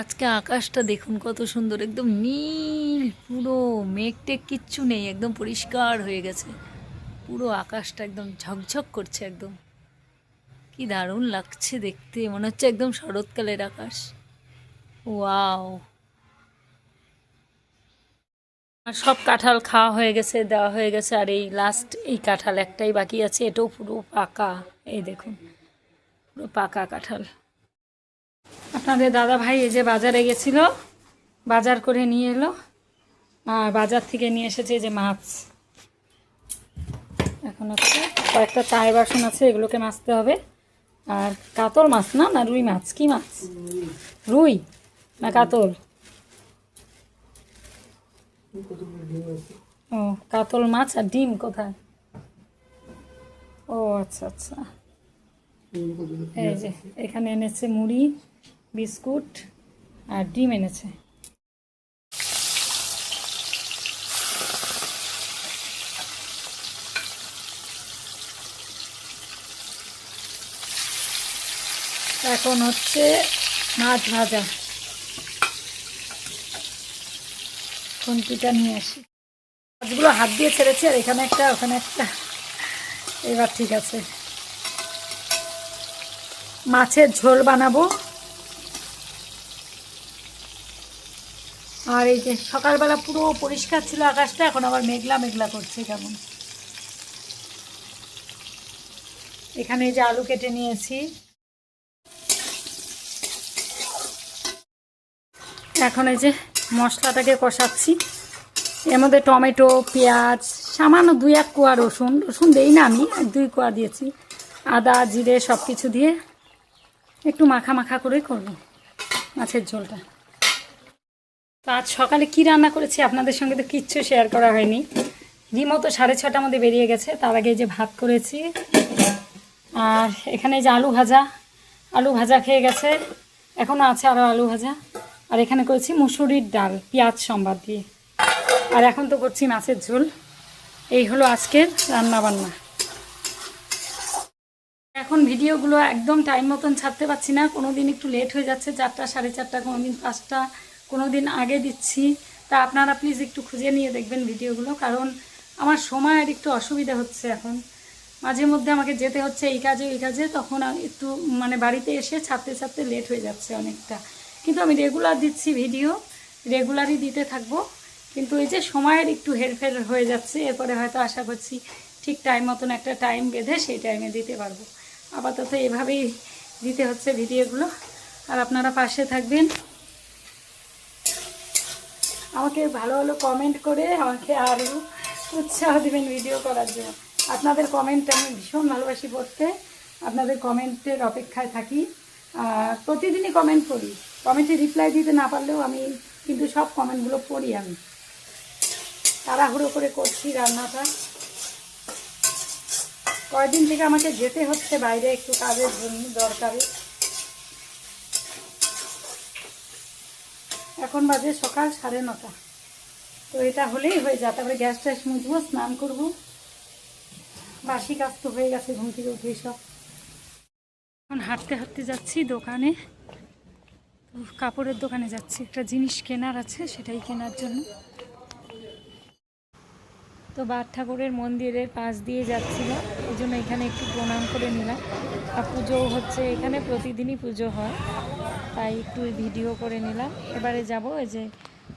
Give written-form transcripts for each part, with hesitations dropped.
আজকে আকাশটা দেখুন কত সুন্দর, একদম নীল, পুরো মেঘ টেঘ কিচ্ছু নেই, একদম পরিষ্কার হয়ে গেছে। পুরো আকাশটা একদম ঝকঝক করছে, একদম কি দারুণ লাগছে দেখতে, মনে হচ্ছে একদম শরৎকালের আকাশ। ওয়াও! আর সব কাঁঠাল খাওয়া হয়ে গেছে, দেওয়া হয়ে গেছে, আর এই লাস্ট এই কাঁঠাল একটাই বাকি আছে, এটাও পুরো পাকা। এই দেখুন, পুরো পাকা কাঁঠাল। আপনাদের দাদা ভাই এই যে বাজারে গেছিল, বাজার করে নিয়ে এলো, আর বাজার থেকে নিয়ে এসেছে এই যে মাছ। এখন হচ্ছে কয়েকটা চায়ের বাসন আছে, এগুলোকে মাজতে হবে। আর কাতল মাছ না, না রুই মাছ? কি মাছ? রুই না কাতল? ও, কাতল মাছ। আর ডিম কোথায়? ও আচ্ছা আচ্ছা, এই যে এখানে এনেছে মুড়ি, বিস্কুট আর ডিম এনেছে। এখন হচ্ছে মাছ ভাজা। খুন্তিটা নিয়ে আসি, মাছগুলো হাত দিয়ে ছেড়েছি, আর এখানে একটা ওখানে একটা। এবার ঠিক আছে, মাছের ঝোল বানাবো। আর এই যে সকালবেলা পুরো পরিষ্কার ছিল আকাশটা, এখন আবার মেঘলা মেঘলা করছে কেমন। এখানে এই যে আলু কেটে নিয়েছি, এখন এই যে মশলাটাকে কষাচ্ছি। এর মধ্যে টমেটো, পেঁয়াজ, সামান্য 2-1 কোয়া রসুন, রসুন দেই না আমি, 1-2 কোয়া দিয়েছি, আদা জিরে সব কিছু দিয়ে একটু মাখা মাখা করে করব মাছের ঝোলটা। তো আজ সকালে কি রান্না করেছি আপনাদের সঙ্গে তো কিচ্ছু শেয়ার করা হয়নি। রিমো তো 6:30টার মধ্যে বেরিয়ে গেছে, তার আগে যে ভাত করেছি। আর এখানে যে আলু ভাজা খেয়ে গেছে, এখনও আছে আরও আলু ভাজা। আর এখানে করেছি মুসুরির ডাল পেঁয়াজ সম্বাদ দিয়ে। আর এখন তো করছি মাছের ঝোল। এই হলো আজকের রান্নাবান্না। এখন ভিডিওগুলো একদম টাইম মতন ছাড়তে পারছি না, কোনো দিন একটু লেট হয়ে যাচ্ছে, 4টা 4:30, কোনো দিন 5টা, কোনো দিন আগে দিচ্ছি। তা আপনারা প্লিজ একটু খুঁজে নিয়ে দেখবেন ভিডিওগুলো, কারণ আমার সময়ের একটু অসুবিধা হচ্ছে এখন। মাঝে মধ্যে আমাকে যেতে হচ্ছে এই কাজে, তখন একটু মানে বাড়িতে এসে ছাড়তে লেট হয়ে যাচ্ছে অনেকটা। কিন্তু আমি রেগুলার দিচ্ছি ভিডিও, রেগুলারই দিতে থাকবো, কিন্তু এই যে সময়ের একটু হেরফের হয়ে যাচ্ছে। এরপরে হয়তো আশা করছি ঠিক টাইম মতন একটা টাইম বেঁধে সেই টাইমে দিতে পারবো। আপাতত এভাবেই দিতে হচ্ছে ভিডিওগুলো। আর আপনারা পাশে থাকবেন, আমাকে ভালো ভালো কমেন্ট করে আমাকে আরও উৎসাহ দেবেন ভিডিও করার জন্য। আপনাদের কমেন্ট আমি ভীষণ ভালোবাসি পড়তে, আপনাদের কমেন্টের অপেক্ষায় থাকি। প্রতিদিনই কমেন্ট করি, কমেন্টে রিপ্লাই দিতে না পারলেও আমি কিন্তু সব কমেন্টগুলো পড়ি। আমি তাড়াহুড়ো করে করছি রান্নাটা, কয়েকদিন থেকে আমাকে যেতে হচ্ছে বাইরে একটু কাজের জন্য, দরকারে। এখন বাজে সকাল 9:30, তো এটা হলেই হয়ে যায়। তারপরে গ্যাস ট্যাস মুছবো, স্নান করবো, বাসি কাজ তো হয়ে গেছে ঘুম থেকে উঠে সব। এখন হাঁটতে হাঁটতে যাচ্ছি দোকানে, কাপড়ের দোকানে যাচ্ছি, একটা জিনিস কেনার আছে, সেটাই কেনার জন্য। তো বাদ ঠাকুরের মন্দিরের পাশ দিয়ে যাচ্ছিল, এই জন্য এখানে একটু প্রণাম করে নিলাম। আর পুজোও হচ্ছে এখানে, প্রতিদিনই পুজো হয়, তাই একটু ভিডিও করে নিলাম। এবারে যাব এই যে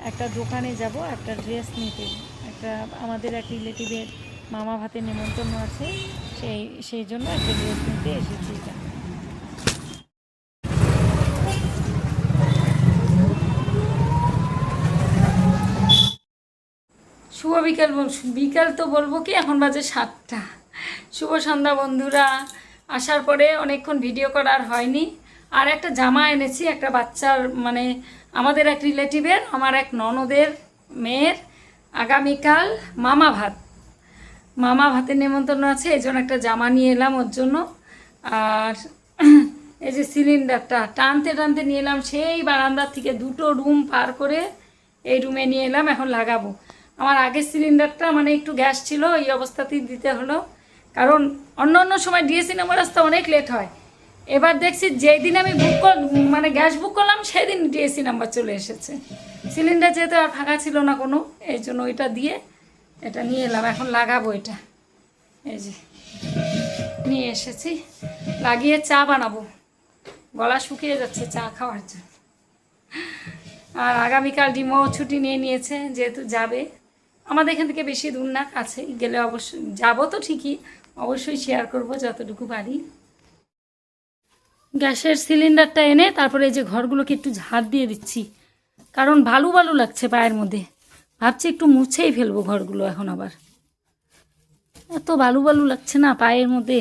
একটা দোকানে যাব একটা ড্রেস নিতে, একটা আমাদের এক রিলেটিভের মামা ভাতের নেমন্তন্ন আছে, সেই জন্য একটা ড্রেস নিতে এসেছি। এটা শুভ বিকেল, বিকেল তো বলবো কি, এখন বাজে 7টা। শুভ সন্ধ্যা বন্ধুরা। আসার পরে অনেকক্ষণ ভিডিও করার হয়নি। আর একটা জামা এনেছি একটা বাচ্চার, মানে আমাদের এক রিলেটিভের, আমার এক ননদের মেয়ের আগামীকাল মামা ভাতের নেমন্তন্ন আছে, এই জন্য একটা জামা নিয়ে এলাম ওর জন্য। আর এই যে সিলিন্ডারটা টানতে টানতে নিয়ে এলাম সেই বারান্দার থেকে, 2টো রুম পার করে এই রুমে নিয়ে এলাম, এখন লাগাবো। আমার আগের সিলিন্ডারটা মানে একটু গ্যাস ছিল, এই অবস্থাতেই দিতে হলো, কারণ অন্য সময় ডিএসসি নম্বর আসতে অনেক লেট হয়, এবার দেখছি যেই দিন আমি মানে গ্যাস বুক করলাম সেদিন ডিএসসি নাম্বার চলে এসেছে। সিলিন্ডার যেহেতু আর ফাঁকা ছিল না কোনো, এই জন্য ওইটা দিয়ে এটা নিয়ে এলাম। এখন লাগাবো এটা, এই যে নিয়ে এসেছি, লাগিয়ে চা বানাবো। গলা শুকিয়ে যাচ্ছে চা খাওয়ার জন্য। আর আগামীকাল ডিমও ছুটি নিয়ে নিয়েছে, যেহেতু যাবে। আমাদের এখান থেকে বেশি দূর না, কাছে গেলে অবশ্যই যাবো, তো ঠিকই অবশ্যই শেয়ার করব যতটুকু পারি। গ্যাসের সিলিন্ডারটা এনে তারপরে এই যে ঘরগুলোকে একটু ঝাড় দিয়ে দিচ্ছি, কারণ বালু বালু লাগছে পায়ের মধ্যে। ভাবছি একটু মুছেই ফেলবো ঘরগুলো এখন। আবার এত বালু বালু লাগছে না পায়ের মধ্যে,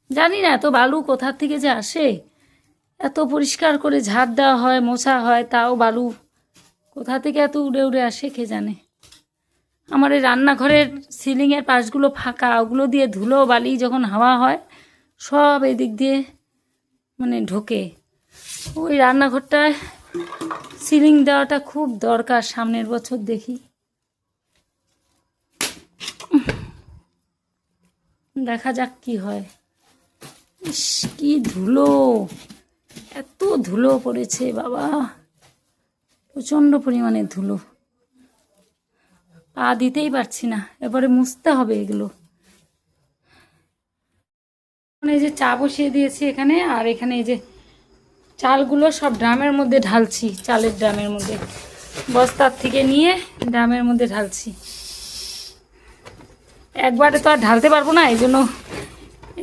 জানি না এত বালু কোথার থেকে যে আসে। এত পরিষ্কার করে ঝাড় দেওয়া হয়, মোছা হয়, তাও বালু কোথা থেকে এত উড়ে উড়ে আসে কে জানে। আমার এই রান্নাঘরের সিলিংয়ের পাশগুলো ফাঁকা, ওগুলো দিয়ে ধুলো বালি যখন হাওয়া হয় সব এই দিক দিয়ে মানে ঢোকে। ওই রান্নাঘরটায় সিলিং দেওয়াটা খুব দরকার, সামনের বছর দেখি। দেখা যাক কি হয়। ইস কি ধুলো, এত ধুলো পড়েছে বাবা, প্রচণ্ড পরিমাণে ধুলো। পা দিতেই পারছি না, এবারে মুছতে হবে এগুলো। এই যে চা বসিয়ে দিয়েছি এখানে, আর এখানে এই যে চালগুলো সব ড্রামের মধ্যে ঢালছি, চালের ড্রামের মধ্যে, বস্তার থেকে নিয়ে ড্রামের মধ্যে ঢালছি। একবারে তো আর ঢালতে পারবো না, এই জন্য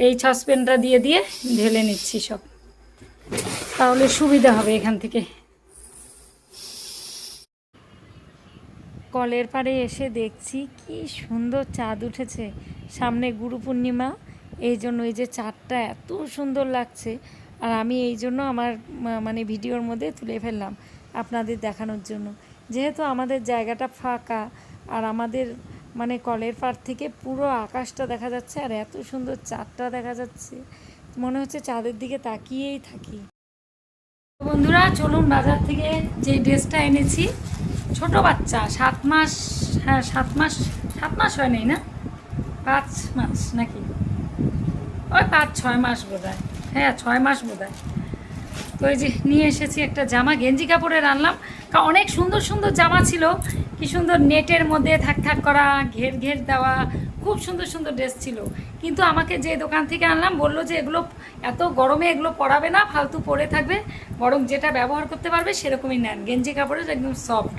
এই সসপ্যানটা দিয়ে দিয়ে ঢেলে নিচ্ছি সব, তাহলে সুবিধা হবে এখান থেকে। কলের পাড়ে এসে দেখছি কি সুন্দর চাঁদ উঠেছে, সামনে গুরু পূর্ণিমা, এই জন্য এই যে চাঁদটা এত সুন্দর লাগছে। আর আমি এই জন্য আমার মানে ভিডিওর মধ্যে তুলে ফেললাম আপনাদের দেখানোর জন্য, যেহেতু আমাদের জায়গাটা ফাঁকা আর আমাদের মানে কলের পাড় থেকে পুরো আকাশটা দেখা যাচ্ছে, আর এত সুন্দর চাঁদটা দেখা যাচ্ছে, মনে হচ্ছে চাঁদের দিকে তাকিয়েই থাকি। বন্ধুরা চলুন, বাজার থেকে যে ড্রেসটা এনেছি, ছোট বাচ্চা 7 মাস, হ্যাঁ 7 মাস হয় নাই না, 5 মাস নাকি, ওই 5-6 মাস বোধ হয়, হ্যাঁ 6 মাস বোধ হয়। তো এই যে নিয়ে এসেছি একটা জামা, গেঞ্জি কাপড়ের আনলাম, কারণ অনেক সুন্দর সুন্দর জামা ছিল, কি সুন্দর নেটের মধ্যে থাক থাক করা, ঘের ঘের দেওয়া, খুব সুন্দর সুন্দর ড্রেস ছিল। কিন্তু আমাকে যে দোকান থেকে আনলাম বললো যে এগুলো এত গরমে এগুলো পরাবে না, ফালতু পরে থাকবে, বরং যেটা ব্যবহার করতে পারবে সেরকমই নেন, গেঞ্জি কাপড়ের একদম সফট,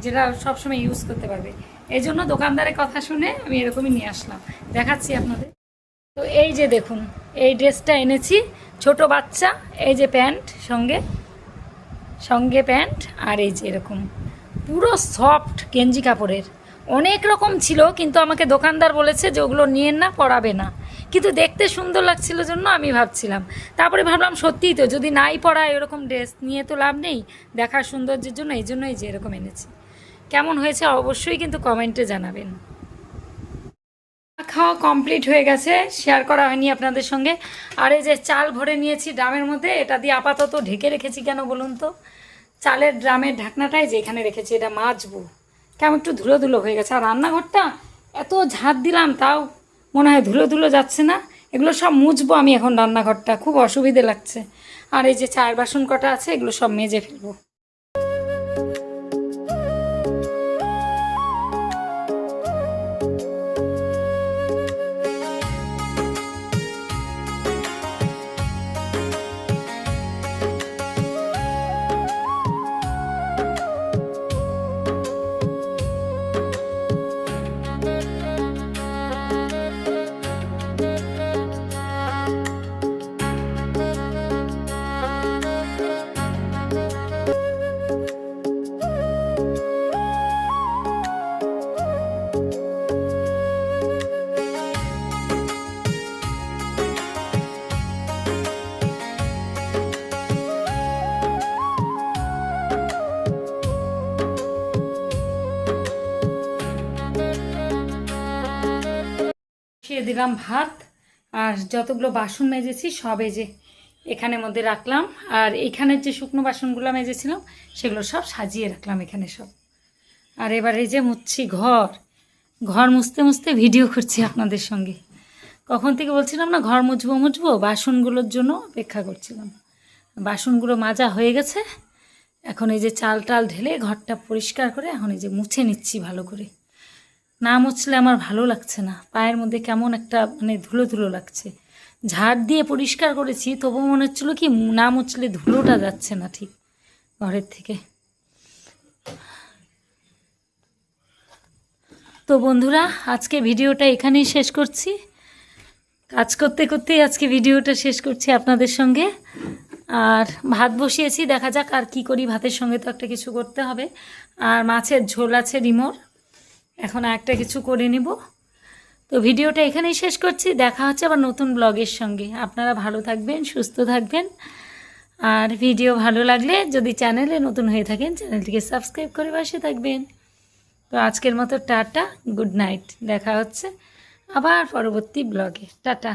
যেটা সবসময় ইউজ করতে পারবে। এই জন্য দোকানদারের কথা শুনে আমি এরকমই নিয়ে আসলাম, দেখাচ্ছি আপনাদের। তো এই যে দেখুন, এই ড্রেসটা এনেছি, ছোট বাচ্চা, এই যে প্যান্ট সঙ্গে প্যান্ট, আর এই যে এরকম পুরো সফট গেঞ্জি কাপড়ের। অনেক রকম ছিল, কিন্তু আমাকে দোকানদার বলেছে যে ওগুলো নিয়েন না, পরাবে না, কিন্তু দেখতে সুন্দর লাগছিল জন্য আমি ভাবছিলাম। তারপরে ভাবলাম সত্যিই তো, যদি নাই পরায় এরকম ড্রেস নিয়ে তো লাভ নেই, দেখার সৌন্দর্যের জন্য, এই জন্যই যে এরকম এনেছি। কেমন হয়েছে অবশ্যই কিন্তু কমেন্টে জানাবেন। খাওয়া কমপ্লিট হয়ে গেছে, শেয়ার করা হয়নি আপনাদের সঙ্গে। আর এই যে চাল ভরে নিয়েছি ড্রামের মধ্যে, এটা দিয়ে আপাতত ঢেকে রেখেছি, কেন বলুন তো, চালের ড্রামের ঢাকনাটাই যে এখানে রেখেছি, এটা মাজবো, কেমন একটু ধুলো ধুলো হয়ে গেছে। আর রান্নাঘরটা এত ঝাঁট দিলাম, তাও মনে হয় ধুলো ধুলো যাচ্ছে না, এগুলো সব মুছবো আমি এখন, রান্নাঘরটা খুব অসুবিধে লাগছে। আর এই যে চায়ের বাসন কটা আছে, এগুলো সব মেজে ফেলবো। বসিয়ে দিলাম ভাত, আর যতগুলো বাসন মেজেছি সব এই যে এখানের মধ্যে রাখলাম, আর এখানের যে শুকনো বাসনগুলো মেজেছিলাম সেগুলো সব সাজিয়ে রাখলাম এখানে সব। আর এবার এই যে মুছছি ঘর মুছতে মুছতে ভিডিও করছি আপনাদের সঙ্গে, কখন থেকে বলছিলাম না ঘর মুছবো বাসনগুলোর জন্য অপেক্ষা করছিলাম। বাসনগুলো মাজা হয়ে গেছে, এখন এই যে চাল টাল ঢেলে ঘরটা পরিষ্কার করে এখন এই যে মুছে নিচ্ছি ভালো করে। না মুছলে আমার ভালো লাগছে না, পায়ের মধ্যে কেমন একটা মানে ধুলো ধুলো লাগছে। ঝাড় দিয়ে পরিষ্কার করেছি, তবু মনে হচ্ছিলো কি না মুছলে ধুলোটা যাচ্ছে না ঠিক ঘরের থেকে। তো বন্ধুরা, আজকে ভিডিওটা এখানেই শেষ করছি। কাজ করতে করতেই আজকে ভিডিওটা শেষ করছি আপনাদের সঙ্গে। আর ভাত বসিয়েছি, দেখা যাক আর কি করি। ভাতের সঙ্গে তো একটা কিছু করতে হবে। আর মাছের ঝোল আছে ডিমোর, এখন একটা কিছু করে নিব। তো ভিডিওটা এখানেই শেষ করছি, দেখা হচ্ছে আবার নতুন ব্লগের সঙ্গে। আপনারা ভালো থাকবেন, সুস্থ থাকবেন। আর ভিডিও ভালো লাগলে যদি চ্যানেলে নতুন হয়ে থাকেন চ্যানেলটিকে সাবস্ক্রাইব করে পাশে থাকবেন। তো আজকের মতো টাটা, গুড নাইট। দেখা হচ্ছে আবার পরবর্তী ব্লগে। টাটা।